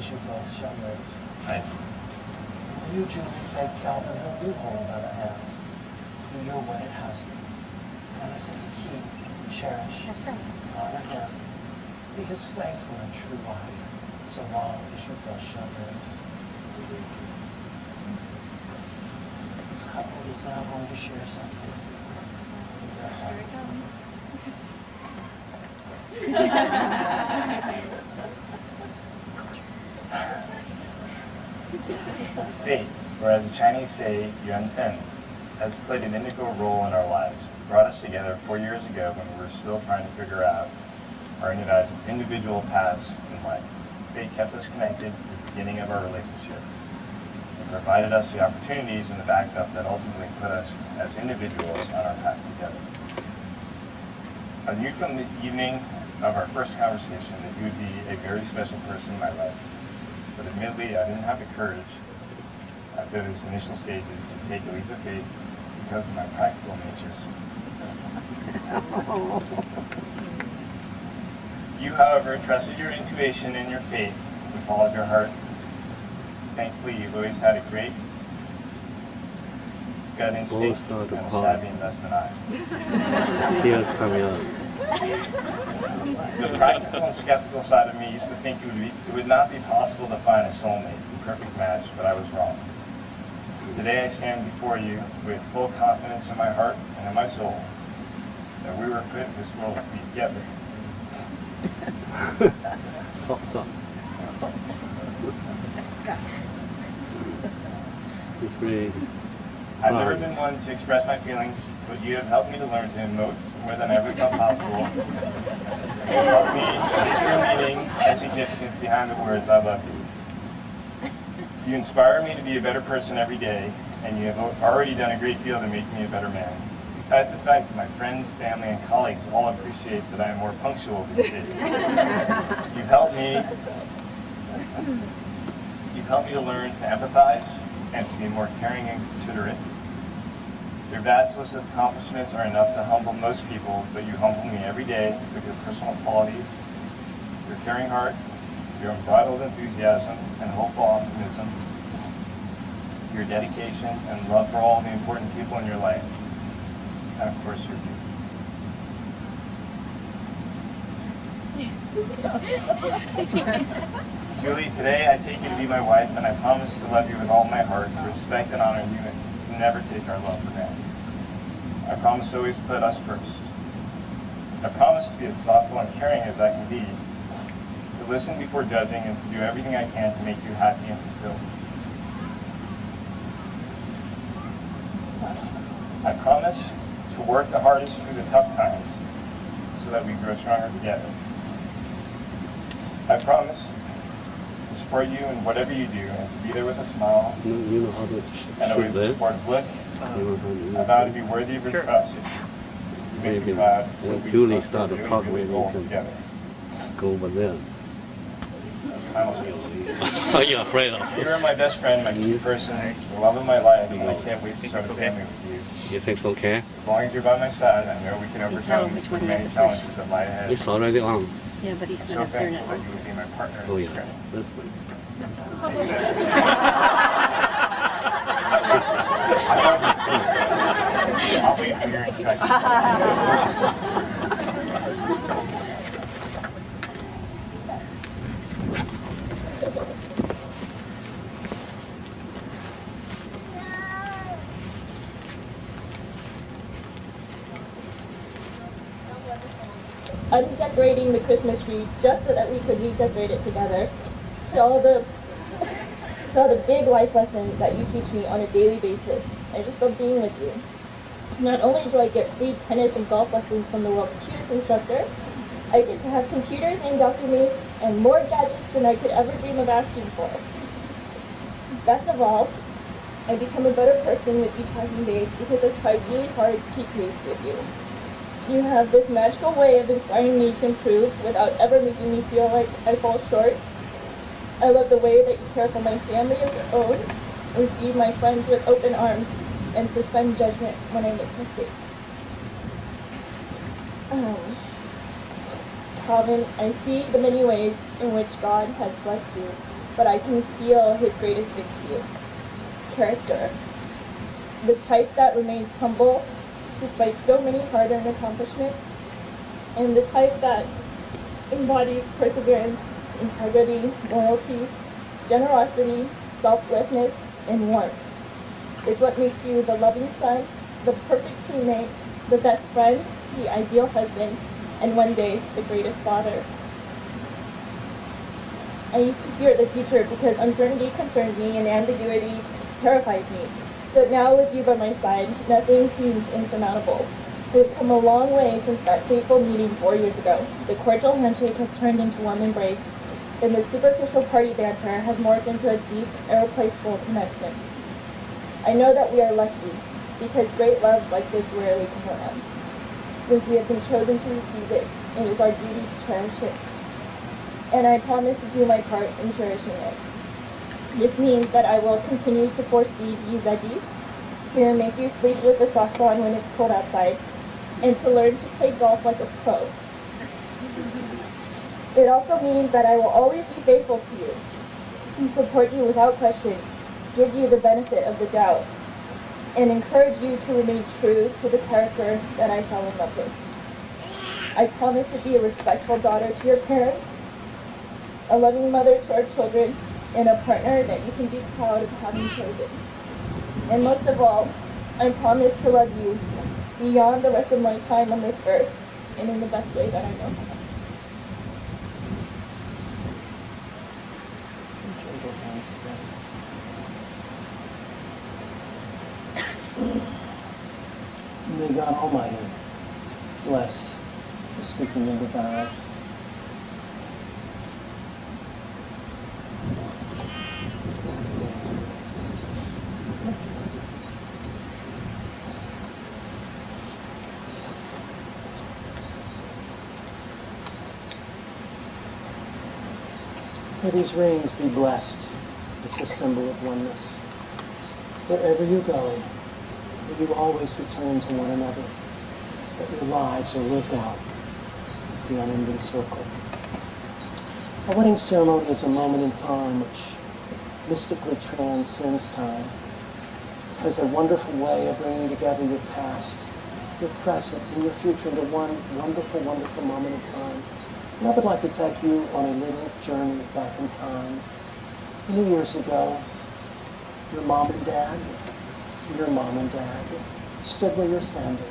as you both shall live. I do. And you, Julie, take Calvin, whom you hold by the hand, be your wedded husband. Promise him to keep, cherish, honor him, be his faithful and true wife, so long as you both shall live. This couple is now going to share something in their heart. Fate, or as the Chinese say, yuan fen, has played an integral role in our lives. It brought us together 4 years ago when we were still trying to figure out our individual paths in life. Fate kept us connected from the beginning of our relationship. It provided us the opportunities and the backup that ultimately put us as individuals on our path together. I knew from the evening of our first conversation that you would be a very special person in my life. But admittedly, I didn't have the courage at those initial stages to take a leap of faith because of my practical nature. You, however, trusted your intuition and your faith and followed your heart. Thankfully, you've always had a great gut instinct and a savvy investment eye. Tears coming out. The practical and skeptical side of me used to think it would not be possible to find a soulmate, a perfect match, but I was wrong. Today I stand before you with full confidence in my heart and in my soul that we were put in this world to be together. Stop. It's really I've never been one to express my feelings, but you have helped me to learn to emote more than ever thought possible. It's helped me the true meaning and significance behind the words, I love you. You inspire me to be a better person every day, and you have already done a great deal to make me a better man. Besides the fact that my friends, family, and colleagues all appreciate that I am more punctual these days. You've helped me to learn to empathize and to be more caring and considerate. Your vast list of accomplishments are enough to humble most people, but you humble me every day with your personal qualities, your caring heart, your unbridled enthusiasm and hopeful optimism, your dedication and love for all the important people in your life, and of course your beauty. Julie, today I take you to be my wife, and I promise to love you with all my heart, to respect and honor you, and to never take our love for granted. I promise to always put us first. I promise to be as thoughtful and caring as I can be, to listen before judging, and to do everything I can to make you happy and fulfilled. I promise to work the hardest through the tough times so that we grow stronger together. I promise to support you in whatever you do and to be there with a smile you know how to and always a shoot supportive look. I vow to be worthy of your trust, to make you Maybe proud, so when we Julie can start to really, talk, really maybe go you can together. go over there. Final speech. Are you afraid of? You are my best friend, my key person, the love of my life, and I can't wait to start a family with you. You think it's okay? As long as you're by my side, I know we can overcome the many challenges that lie ahead. It's already on. Yeah, but he's I'm going so to turn thankful it that you would be my partner in Oh this yeah, journey. this one. I'll wait for your instructions. I'm decorating the Christmas tree just so that we could redecorate it together. To all the big life lessons that you teach me on a daily basis. I just love being with you. Not only do I get free tennis and golf lessons from the world's cutest instructor, I get to have computers named after me and more gadgets than I could ever dream of asking for. Best of all, I become a better person with each passing day because I've tried really hard to keep pace with you. You have this magical way of inspiring me to improve without ever making me feel like I fall short. I love the way that you care for my family as your own, receive my friends with open arms, and suspend judgment when I make mistakes. Calvin, I see the many ways in which God has blessed you. but I can feel his greatest victory, character. The type that remains humble despite so many hard-earned accomplishments, and the type that embodies perseverance, integrity, loyalty, generosity, selflessness, and warmth. It's what makes you the loving son, the perfect teammate, the best friend, the ideal husband, and one day, the greatest father. I used to fear the future because uncertainty concerned me and ambiguity terrifies me. But now with you by my side, nothing seems insurmountable. We've come a long way since that fateful meeting 4 years ago. The cordial handshake has turned into warm embrace, and the superficial party banter has morphed into a deep, irreplaceable connection. I know that we are lucky, because great loves like this rarely come around. Since we have been chosen to receive it, it is our duty to cherish it. And I promise to do my part in cherishing it. This means that I will continue to force-feed you veggies, to make you sleep with the socks on when it's cold outside, and to learn to play golf like a pro. It also means that I will always be faithful to you, and support you without question, give you the benefit of the doubt, and encourage you to remain true to the character that I fell in love with. I promise to be a respectful daughter to your parents, a loving mother to our children, and a partner that you can be proud of having chosen. And most of all, I promise to love you beyond the rest of my time on this earth, and in the best way that I know how. Join both hands together. May God Almighty bless the speaking of the vows. May these rings be blessed. It's a symbol of oneness. Wherever you go, may you always return to one another, so that your lives are lived out with the unending circle. A wedding ceremony is a moment in time which mystically transcends time. It has a wonderful way of bringing together your past, your present, and your future into one wonderful, wonderful moment in time. And I would like to take you on a little journey back in time. Many years ago, your mom and dad stood where you're standing,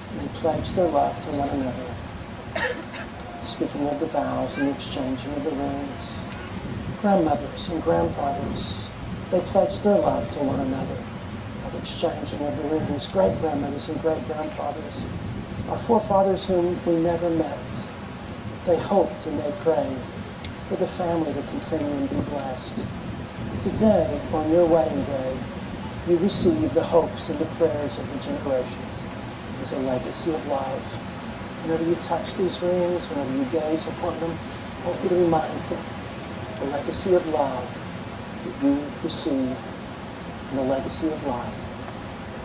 and they pledged their love to one another, speaking of the vows and the exchanging of the rings. Grandmothers and grandfathers, they pledged their love to one another, the exchanging of the rings. Great-grandmothers and great-grandfathers, our forefathers whom we never met, they hoped and they prayed for the family to continue and be blessed. Today, on your wedding day, you receive the hopes and the prayers of the generations as a legacy of love. Whenever you touch these rings, whenever you gaze upon them, I want you to be mindful of the legacy of love that you receive and the legacy of love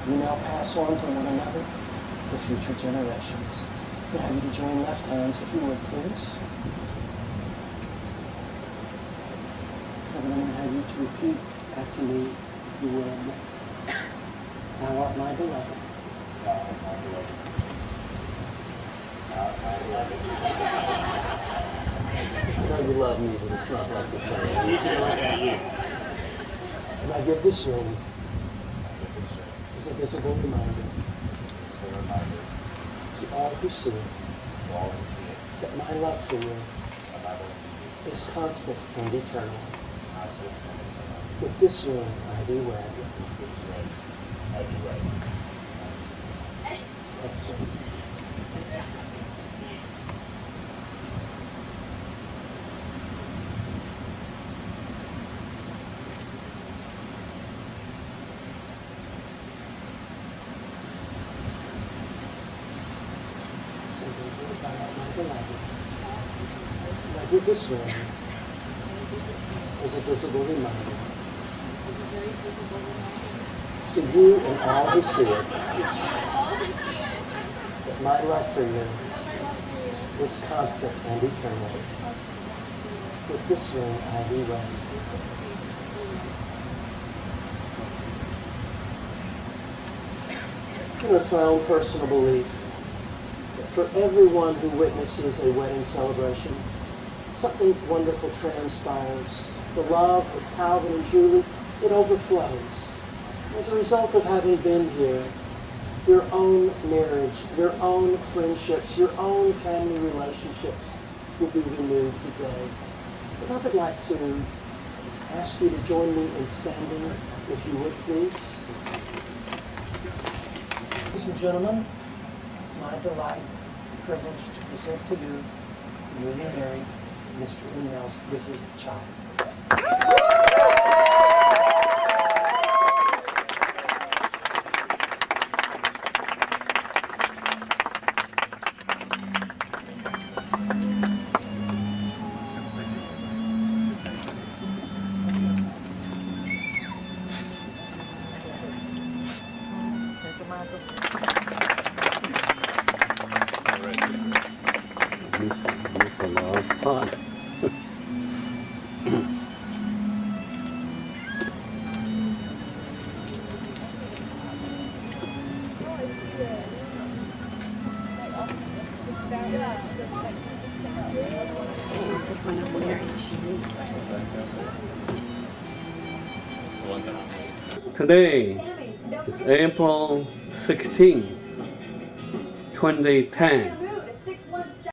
you now pass on to one another, the future generations. May I have you to join left hands, if you would, please. And I'm going to have you to repeat after me, if you would. Thou art my beloved. Thou art my beloved. Thou art my beloved. I know you love me, but it's not like the same. It's easier looking at you. And I give this ring as a visible reminder A reminder to all who see it to all who see it that my love for you that my love for you is constant and eternal. is constant and eternal. With this ring I do wed. With this ring, I do wed. Excellent. So therefore, thou art my beloved. And I give this ring as a visible reminder to you and all who see it that my love for you is constant and eternal. With this ring I thee wed. You know, it's my own personal belief that for everyone who witnesses a wedding celebration, something wonderful transpires. The love of Calvin and Julie, it overflows. As a result of having been here, your own marriage, your own friendships, your own family relationships will be renewed today. But I would like to ask you to join me in standing, if you would, please. Ladies and gentlemen, it's my delight and privilege to present to you newly married Mr. and Mrs. Child. This the last part. Today is April 16th, 2010.